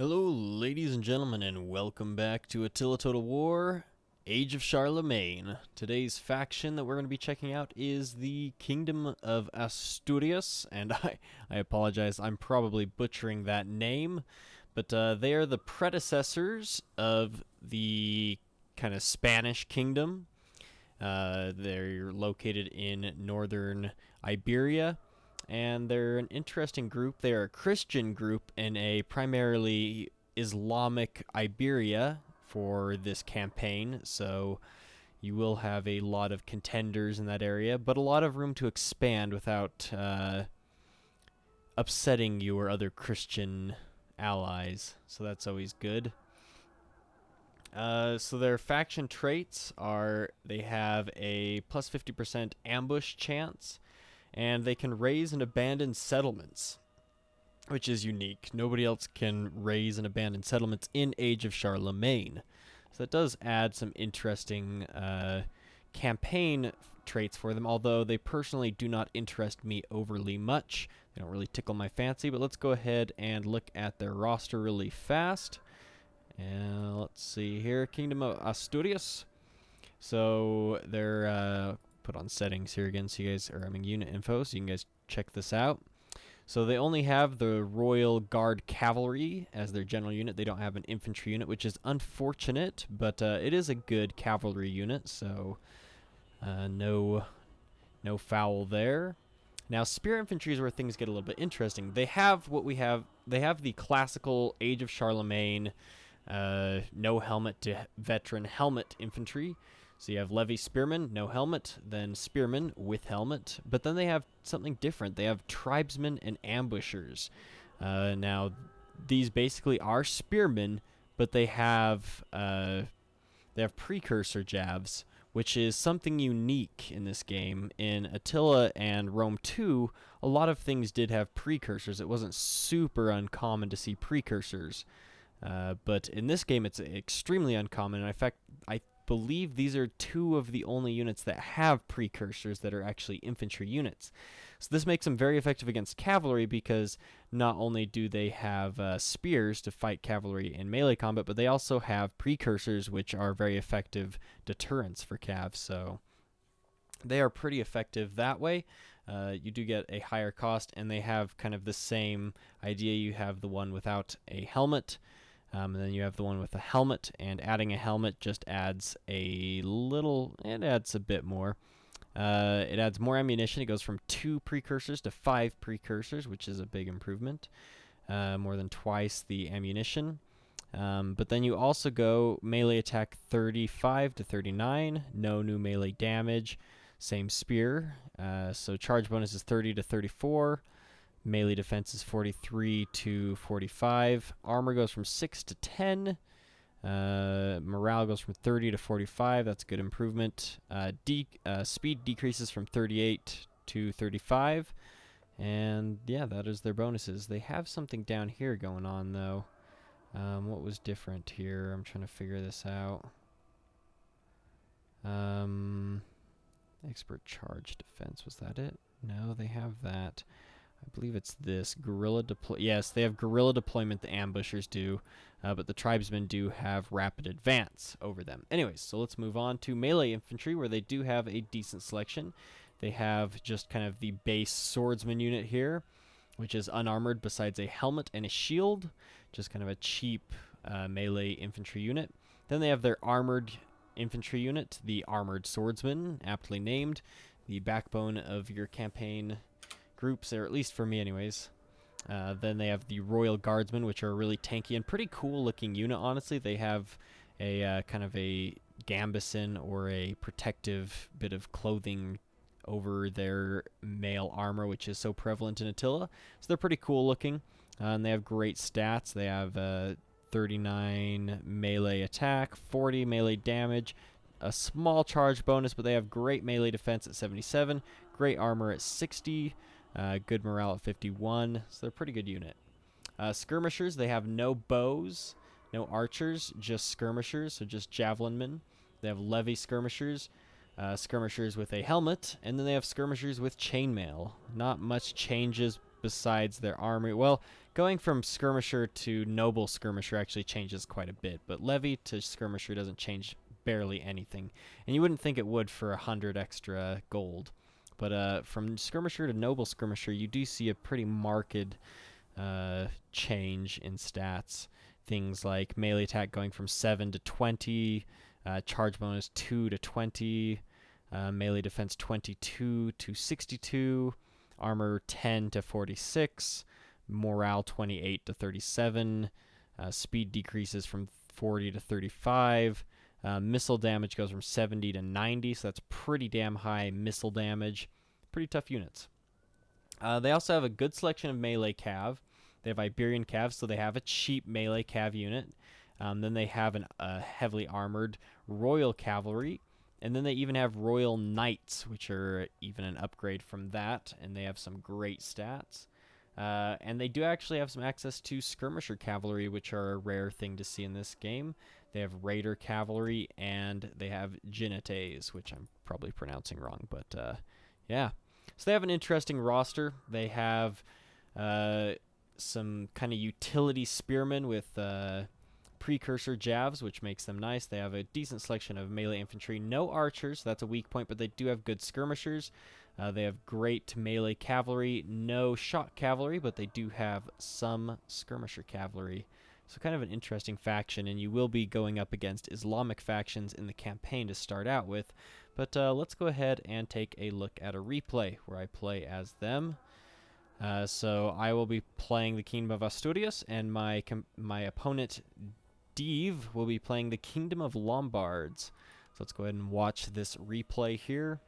Hello, ladies and gentlemen, and welcome back to Attila Total War, Age of Charlemagne. Today's faction that we're going to be checking out is the Kingdom of Asturias, and I apologize, I'm probably butchering that name, but they are the predecessors of the kind of Spanish kingdom. They're located in northern Iberia, and they're an interesting group. They're a Christian group in a primarily Islamic Iberia for this campaign, so you will have a lot of contenders in that area, but a lot of room to expand without upsetting your other Christian allies, so that's always good. So their faction traits are they have a plus 50% ambush chance, and they can raise and abandon settlements, which is unique. Nobody else can raise and abandon settlements in Age of Charlemagne. So that does add some interesting campaign traits for them, although they personally do not interest me overly much. They don't really tickle my fancy, but let's go ahead and look at their roster really fast. And let's see here, Kingdom of Asturias. So they're put on settings here again, so you guys are unit info, so you can guys check this out. So they only have the Royal Guard Cavalry as their general unit. They don't have an infantry unit, which is unfortunate, but it is a good cavalry unit, so no foul there. Now, spear infantry is where things get a little bit interesting. They have what we have. They have the classical Age of Charlemagne no helmet to veteran helmet infantry. So you have levy spearmen, no helmet, then spearmen with helmet. But then they have something different. They have tribesmen and ambushers. Now, these basically are spearmen, but they have precursor jabs, which is something unique in this game. In Attila and Rome 2, a lot of things did have precursors. It wasn't super uncommon to see precursors. But in this game, it's extremely uncommon. And in fact, I believe these are two of the only units that have precursors that are actually infantry units. So this makes them very effective against cavalry because not only do they have spears to fight cavalry in melee combat, but they also have precursors, which are very effective deterrents for cavs. So they are pretty effective that way. You do get a higher cost, and they have kind of the same idea. You have the one without a helmet, and then you have the one with a helmet, and adding a helmet just adds it adds a bit more. It adds more ammunition. It goes from 2 precursors to 5 precursors, which is a big improvement. More than twice the ammunition. But then you also go melee attack 35 to 39, no new melee damage, same spear. So charge bonus is 30 to 34. Melee defense is 43 to 45. Armor goes from 6 to 10. Morale goes from 30 to 45. That's a good improvement. Speed decreases from 38 to 35. And yeah, that is their bonuses. They have something down here going on, though. What was different here? I'm trying to figure this out. Expert charge defense. Was that it? No, they have that. I believe it's this guerrilla deploy. Yes, they have guerrilla deployment. The ambushers do, but the tribesmen do have rapid advance over them. Anyways, so let's move on to melee infantry, where they do have a decent selection. They have just kind of the base swordsman unit here, which is unarmored besides a helmet and a shield, just kind of a cheap melee infantry unit. Then they have their armored infantry unit, the armored swordsman, aptly named, the backbone of your campaign groups, or at least for me anyways. Then they have the Royal Guardsmen, which are a really tanky and pretty cool looking unit, honestly. They have a kind of a gambeson or a protective bit of clothing over their mail armor, which is so prevalent in Attila. So they're pretty cool looking, and they have great stats. They have 39 melee attack, 40 melee damage, a small charge bonus, but they have great melee defense at 77, great armor at 60, good morale at 51, so they're a pretty good unit. Skirmishers, they have no bows, no archers, just skirmishers, so just javelin men. They have levy skirmishers, skirmishers with a helmet, and then they have skirmishers with chainmail. Not much changes besides their armor. Well, going from skirmisher to noble skirmisher actually changes quite a bit, but levy to skirmisher doesn't change barely anything. And you wouldn't think it would for 100 extra gold. But from skirmisher to noble skirmisher, you do see a pretty marked change in stats. Things like melee attack going from 7 to 20, charge bonus 2 to 20, melee defense 22 to 62, armor 10 to 46, morale 28 to 37, speed decreases from 40 to 35, missile damage goes from 70 to 90, so that's pretty damn high missile damage. Pretty tough units. They also have a good selection of melee cav. They have Iberian cav, so they have a cheap melee cav unit. Then they have a heavily armored royal cavalry. And then they even have royal knights, which are even an upgrade from that. And they have some great stats. And they do actually have some access to skirmisher cavalry, which are a rare thing to see in this game. They have raider cavalry, and they have Ginates, which I'm probably pronouncing wrong. But yeah. So they have an interesting roster. They have some kind of utility spearmen with precursor javs, which makes them nice. They have a decent selection of melee infantry. No archers, so that's a weak point, but they do have good skirmishers. They have great melee cavalry. No shot cavalry, but they do have some skirmisher cavalry. So kind of an interesting faction, and you will be going up against Islamic factions in the campaign to start out with. But let's go ahead and take a look at a replay where I play as them. So I will be playing the Kingdom of Asturias, and my opponent, Deve, will be playing the Kingdom of Lombards. So let's go ahead and watch this replay here.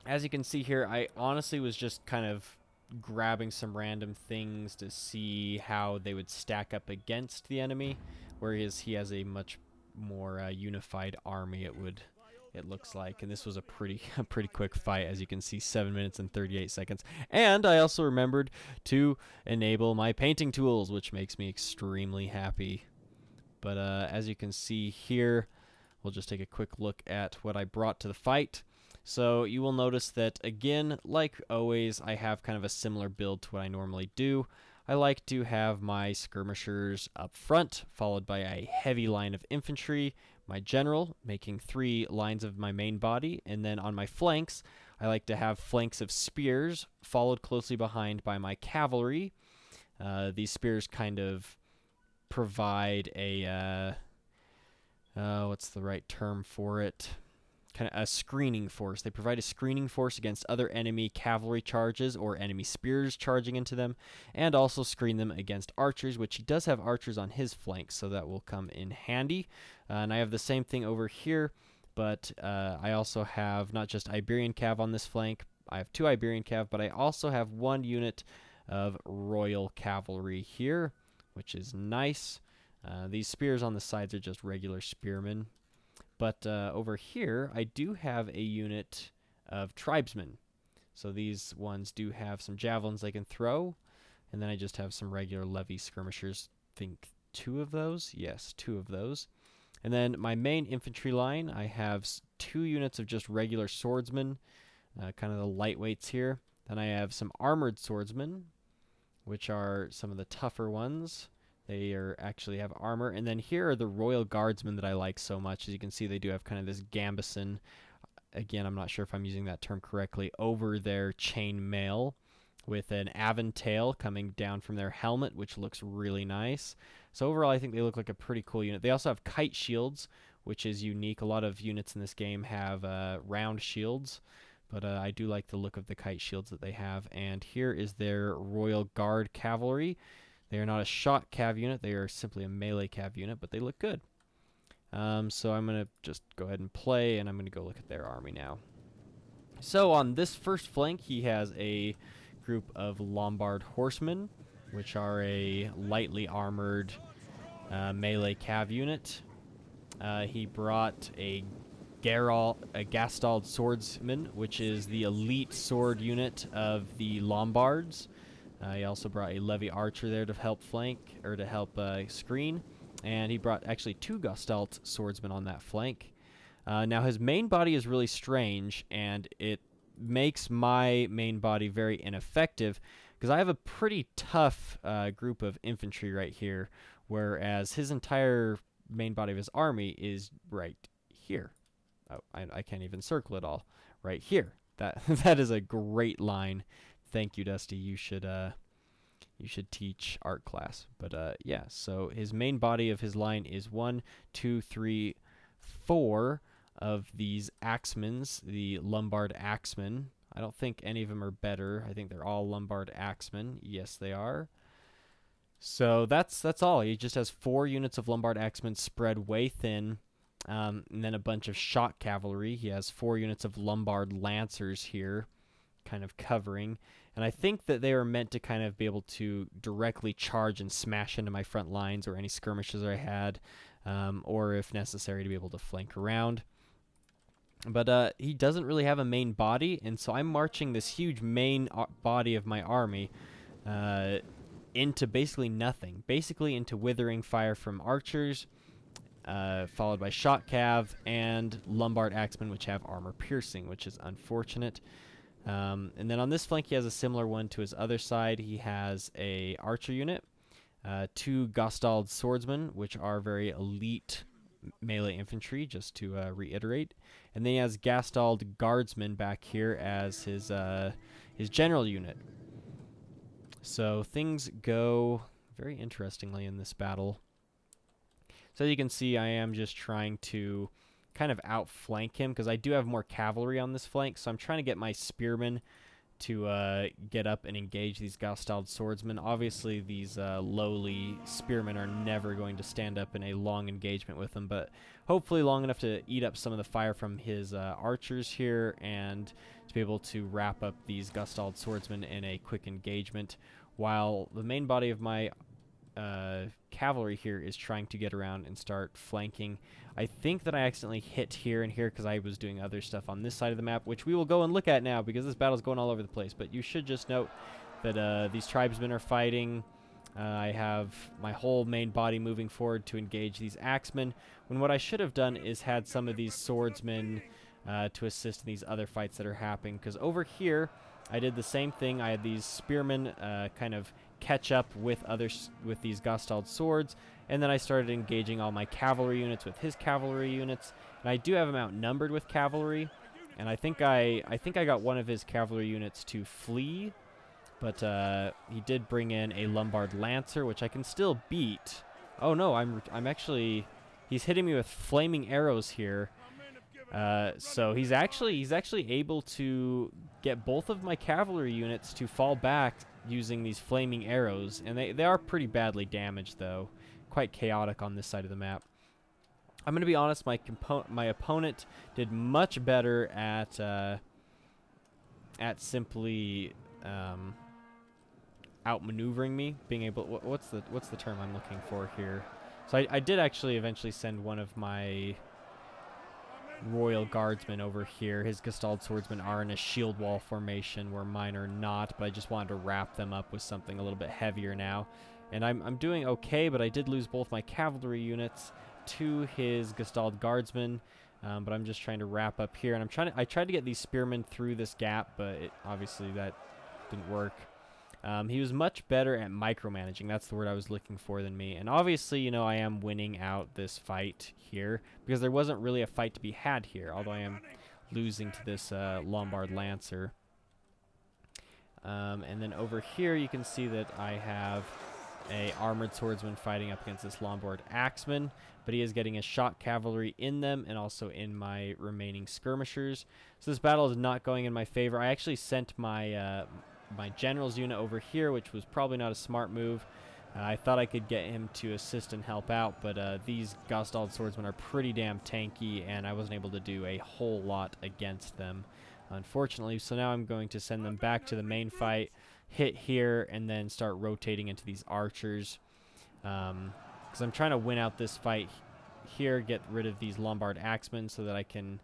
As you can see here, I honestly was just kind of grabbing some random things to see how they would stack up against the enemy, whereas he has a much more unified army, it looks like. And this was a pretty quick fight, as you can see, 7 minutes and 38 seconds. And I also remembered to enable my painting tools, which makes me extremely happy. But as you can see here, we'll just take a quick look at what I brought to the fight. So you will notice that, again, like always, I have kind of a similar build to what I normally do. I like to have my skirmishers up front, followed by a heavy line of infantry, my general, making 3 lines of my main body, and then on my flanks, I like to have flanks of spears, followed closely behind by my cavalry. These spears kind of provide a, what's the right term for it? Kind of a screening force. They provide a screening force against other enemy cavalry charges or enemy spears charging into them, and also screen them against archers, which he does have archers on his flanks, so that will come in handy. And I have the same thing over here, but I also have not just Iberian cav on this flank. I have 2 Iberian cav, but I also have 1 unit of royal cavalry here, which is nice. These spears on the sides are just regular spearmen. But over here, I do have a unit of tribesmen. So these ones do have some javelins they can throw. And then I just have some regular levy skirmishers. I think 2 of those. Yes, 2 of those. And then my main infantry line, I have 2 units of just regular swordsmen, kind of the lightweights here. Then I have some armored swordsmen, which are some of the tougher ones. They actually have armor. And then here are the Royal Guardsmen that I like so much. As you can see, they do have kind of this gambeson. Again, I'm not sure if I'm using that term correctly. Over their chain mail with an aventail coming down from their helmet, which looks really nice. So overall, I think they look like a pretty cool unit. They also have kite shields, which is unique. A lot of units in this game have round shields. But I do like the look of the kite shields that they have. And here is their Royal Guard Cavalry. They are not a shot cav unit. They are simply a melee cav unit, but they look good. So I'm going to just go ahead and play, and I'm going to go look at their army now. So on this first flank, he has a group of Lombard horsemen, which are a lightly armored melee cav unit. He brought a Gastald swordsman, which is the elite sword unit of the Lombards. He also brought a levy archer there to help flank, or to help screen. And he brought actually 2 Gastald swordsmen on that flank. Now his main body is really strange, and it makes my main body very ineffective because I have a pretty tough group of infantry right here, whereas his entire main body of his army is right here. Oh, I can't even circle it all. Right here. That is a great line. Thank you, Dusty. You should teach art class. But yeah, so his main body of his line is 1, 2, 3, 4 of these axemans, the Lombard axemen. I don't think any of them are better. I think they're all Lombard axemen. Yes, they are. So that's all. He just has 4 units of Lombard axemen spread way thin, and then a bunch of shot cavalry. He has 4 units of Lombard lancers here, kind of covering. And I think that they are meant to kind of be able to directly charge and smash into my front lines or any skirmishes I had, or if necessary to be able to flank around. But he doesn't really have a main body, and so I'm marching this huge main body of my army into basically nothing. Basically into withering fire from archers, followed by shot cav and Lombard axemen, which have armor piercing, which is unfortunate. And then on this flank, he has a similar one to his other side. He has a archer unit, 2 Gostald swordsmen, which are very elite melee infantry, just to reiterate. And then he has Gastald guardsmen back here as his general unit. So things go very interestingly in this battle. So you can see I am just trying to kind of outflank him because I do have more cavalry on this flank, so I'm trying to get my spearmen to get up and engage these Gostald swordsmen. Obviously, these lowly spearmen are never going to stand up in a long engagement with them, but hopefully long enough to eat up some of the fire from his archers here and to be able to wrap up these Gostald swordsmen in a quick engagement, while the main body of my cavalry here is trying to get around and start flanking. I think that I accidentally hit here and here because I was doing other stuff on this side of the map, which we will go and look at now because this battle's going all over the place. But you should just note that these tribesmen are fighting. I have my whole main body moving forward to engage these axemen, when what I should have done is had some of these swordsmen to assist in these other fights that are happening, because over here I did the same thing. I had these spearmen kind of catch up with these Gostald swords, and then I started engaging all my cavalry units with his cavalry units, and I do have him outnumbered with cavalry, and I think I got one of his cavalry units to flee, but he did bring in a Lombard lancer, which I can still beat. Oh no, I'm actually, he's hitting me with flaming arrows here. So he's actually able to get both of my cavalry units to fall back using these flaming arrows, and they are pretty badly damaged though. Quite chaotic on this side of the map. I'm going to be honest, my opponent did much better at simply outmaneuvering me, being able, what's the term I'm looking for here? So I did actually eventually send one of my Royal Guardsmen over here. His Gestalt Swordsmen are in a shield wall formation where mine are not, but I just wanted to wrap them up with something a little bit heavier now. And I'm doing okay, but I did lose both my cavalry units to his Gestalt Guardsmen, but I'm just trying to wrap up here. And I tried to get these spearmen through this gap, but obviously that didn't work. He was much better at micromanaging, that's the word I was looking for, than me. And obviously, you know, I am winning out this fight here, because there wasn't really a fight to be had here, although I am losing to this Lombard Lancer. And then over here you can see that I have a armored swordsman fighting up against this Lombard axeman, but he is getting his shot cavalry in them and also in my remaining skirmishers. So this battle is not going in my favor. I actually sent my my general's unit over here, which was probably not a smart move. I thought I could get him to assist and help out, but these Gostald swordsmen are pretty damn tanky, and I wasn't able to do a whole lot against them, unfortunately. So now I'm going to send them back to the main fight, hit here, and then start rotating into these archers, because I'm trying to win out this fight here, get rid of these Lombard axemen so that I can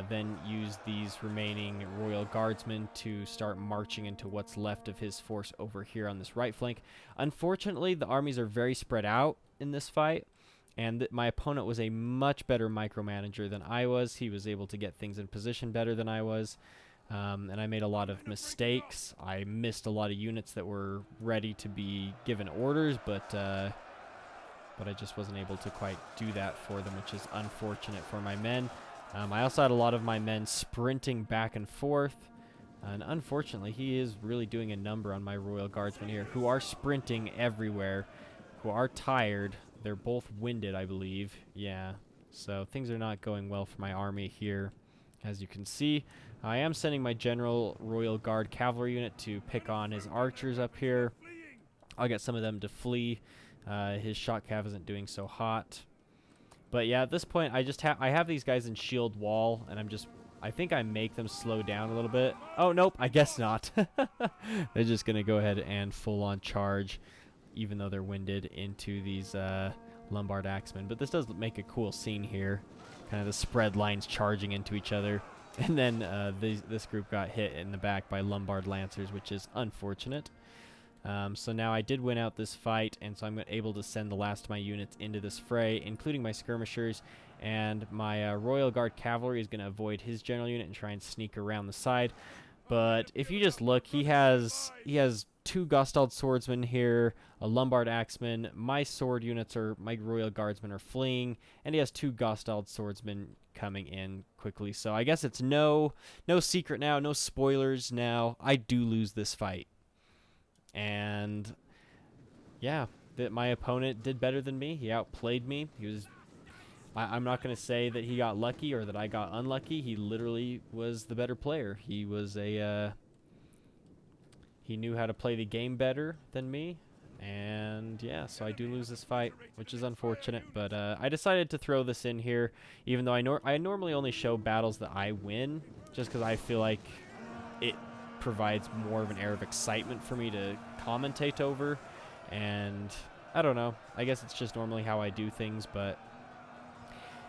then use these remaining Royal Guardsmen to start marching into what's left of his force over here on this right flank. Unfortunately, the armies are very spread out in this fight, and my opponent was a much better micromanager than I was. He was able to get things in position better than I was. and I made a lot of mistakes. I missed a lot of units that were ready to be given orders, but I just wasn't able to quite do that for them, which is unfortunate for my men. I also had a lot of my men sprinting back and forth, and unfortunately, he is really doing a number on my Royal Guardsmen here, who are sprinting everywhere, who are tired. They're both winded, I believe. Yeah, so things are not going well for my army here, as you can see. I am sending my General Royal Guard Cavalry unit to pick on his archers up here. I'll get some of them to flee. His shot cav isn't doing so hot. But yeah, at this point, I have these guys in shield wall, and I think I make them slow down a little bit. Oh, nope, I guess not. They're just going to go ahead and full-on charge, even though they're winded, into these Lombard axemen. But this does make a cool scene here. Kind of the spread lines charging into each other. And then this group got hit in the back by Lombard lancers, which is unfortunate. So now I did win out this fight, and so I'm able to send the last of my units into this fray, including my skirmishers, and my Royal Guard Cavalry is going to avoid his general unit and try and sneak around the side. But if you just look, he has 2 Gostald swordsmen here, a Lombard axeman, my sword units my Royal Guardsmen are fleeing, and he has 2 Gostald swordsmen coming in quickly. So I guess it's no secret now, no spoilers now. I do lose this fight. And yeah, my opponent did better than me. He outplayed me. I'm not going to say that he got lucky or that I got unlucky. He literally was the better player. He knew how to play the game better than me. And yeah, so I do lose this fight, which is unfortunate. But I decided to throw this in here, even though I normally only show battles that I win, just because I feel like it provides more of an air of excitement for me to commentate over. And I don't know, I guess it's just normally how I do things, but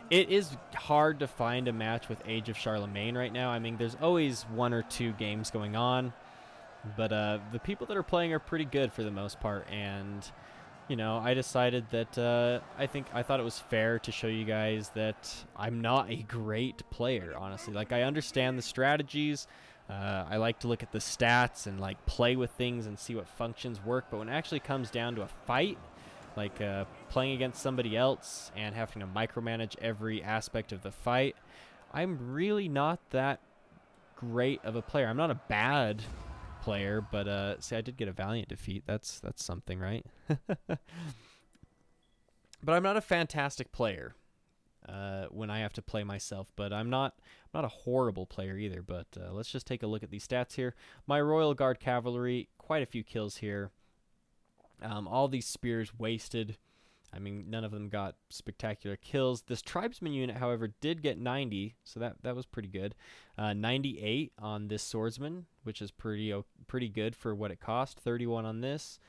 it is hard to find a match with Age of Charlemagne right now. I mean, there's always 1 or 2 games going on, but the people that are playing are pretty good for the most part. And you know, I decided that I thought it was fair to show you guys that I'm not a great player, honestly. Like, I understand the strategies. I like to look at the stats and like play with things and see what functions work, but when it actually comes down to a fight, like playing against somebody else and having to micromanage every aspect of the fight, I'm really not that great of a player. I'm not a bad player, but see, I did get a valiant defeat. That's something, right? But I'm not a fantastic player when I have to play myself, but I'm not a horrible player either. But let's just take a look at these stats here. My Royal Guard Cavalry, quite a few kills here. All these spears wasted. I mean, none of them got spectacular kills. This tribesman unit, however, did get 90, so that was pretty good. 98 on this swordsman, which is pretty good for what it cost. 31 on this.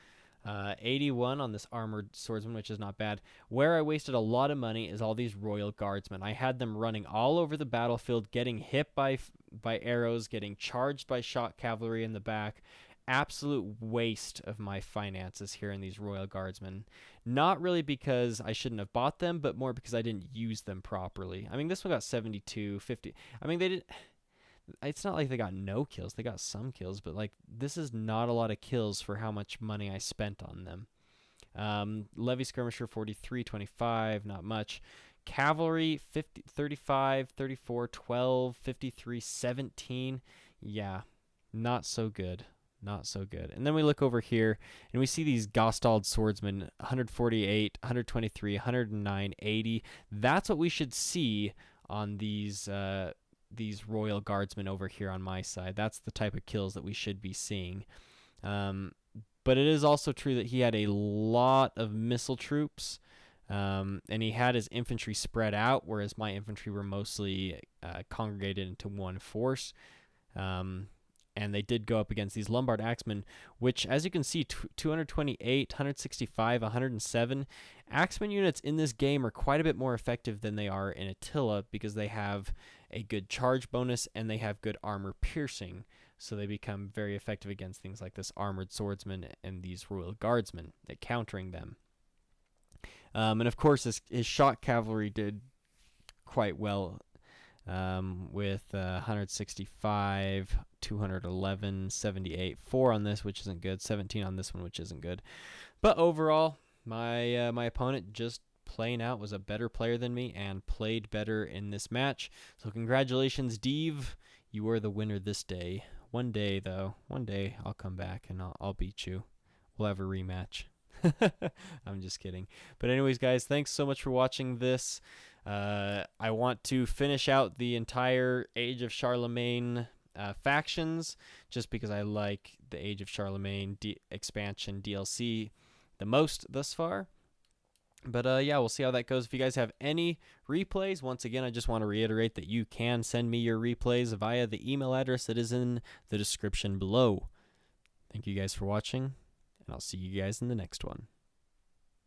81 on this armored swordsman, which is not bad. Where I wasted a lot of money is all these Royal Guardsmen. I had them running all over the battlefield, getting hit by arrows, getting charged by shot cavalry in the back. Absolute waste of my finances here in these Royal Guardsmen. Not really because I shouldn't have bought them, but more because I didn't use them properly. I mean, this one got 72, 50. I mean, they did. It's not like they got no kills. They got some kills, but like, this is not a lot of kills for how much money I spent on them. Levy Skirmisher 43, 25, not much. Cavalry 50, 35, 34, 12, 53, 17. Yeah, not so good. Not so good. And then we look over here, and we see these Gostald swordsmen, 148, 123, 109, 80. That's what we should see on these Royal Guardsmen over here on my side. That's the type of kills that we should be seeing. But it is also true that he had a lot of missile troops, and he had his infantry spread out, whereas my infantry were mostly congregated into one force. And they did go up against these Lombard axemen, which, as you can see, 228, 165, 107. Axemen units in this game are quite a bit more effective than they are in Attila because they have a good charge bonus and they have good armor piercing. So they become very effective against things like this armored swordsman and these Royal Guardsmen at countering them. And of course, his shot cavalry did quite well. with 165, 211, 78, 4 on this, which isn't good, 17 on this one, which isn't good. But overall, my opponent just plain out was a better player than me and played better in this match. So congratulations, Deve. You were the winner this day. One day, though, one day I'll come back and I'll beat you. We'll have a rematch. I'm just kidding. But anyways, guys, thanks so much for watching this. I want to finish out the entire Age of Charlemagne factions, just because I like the Age of Charlemagne expansion DLC the most thus far. But yeah, we'll see how that goes. If you guys have any replays, once again, I just want to reiterate that you can send me your replays via the email address that is in the description below. Thank you guys for watching, and I'll see you guys in the next one.